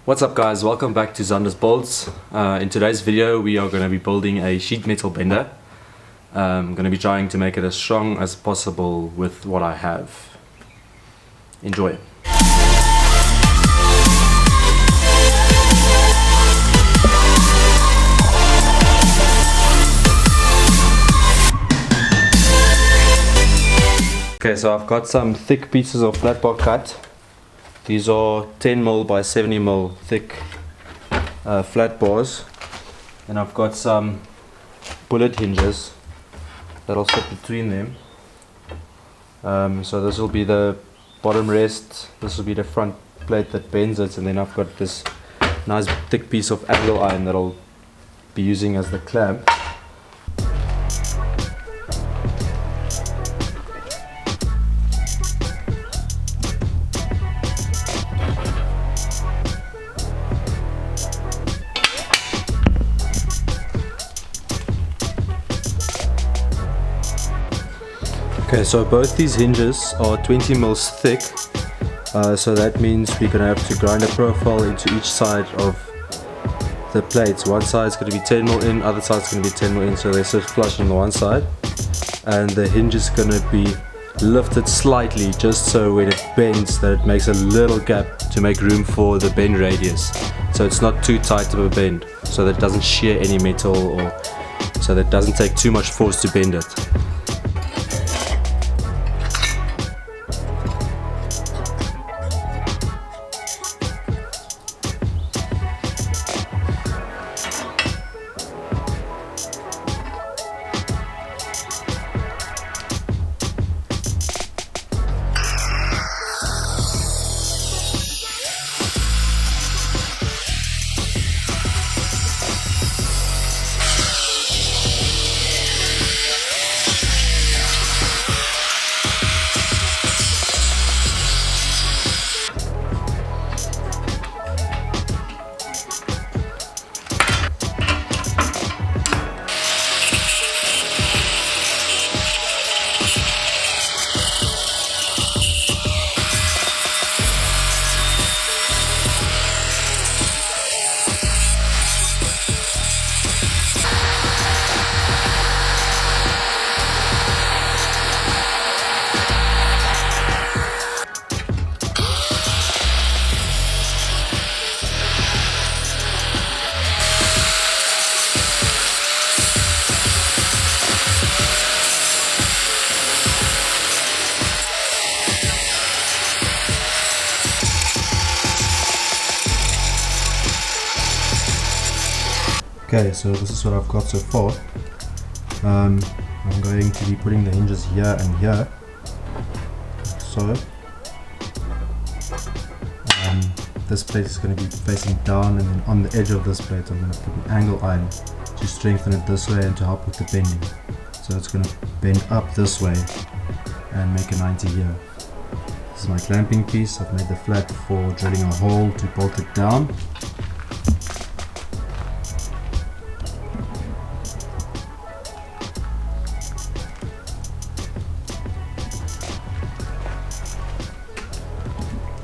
What's up guys, welcome back to Zander's Bolts. In today's video we are going to be building a sheet metal bender. I'm going to be trying to make it as strong as possible with what I have. Enjoy. Okay, so I've got some thick pieces of flat bar cut. These are 10mm by 70mm thick flat bars, and I've got some bullet hinges that'll sit between them. So this will be the bottom rest, this will be the front plate that bends it, and then I've got this nice thick piece of angle iron that I'll be using as the clamp. Okay, so both these hinges are 20mm thick, so that means we're going to have to grind a profile into each side of the plates. One side is going to be 10mm in, other side is going to be 10mm in, so they sit flush on the one side, and the hinge is going to be lifted slightly just so when it bends that it makes a little gap to make room for the bend radius, so it's not too tight of a bend, so that it doesn't shear any metal, or so that it doesn't take too much force to bend it. Okay, so this is what I've got so far. I'm going to be putting the hinges here and here, so this plate is going to be facing down, and then on the edge of this plate I'm going to put an angle iron to strengthen it this way and to help with the bending. So it's going to bend up this way and make a 90 here. This is my clamping piece. I've made the flat for drilling a hole to bolt it down.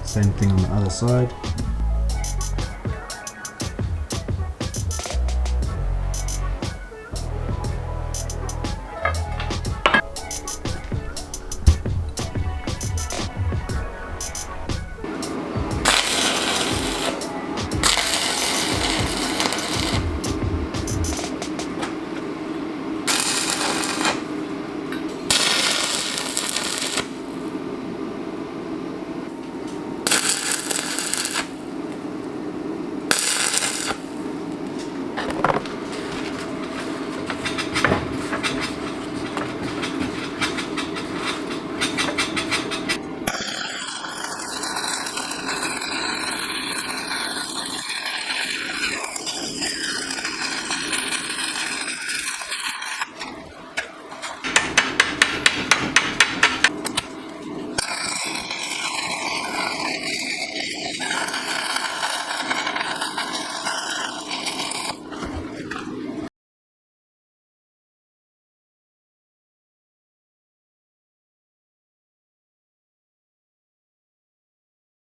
Same thing on the other side.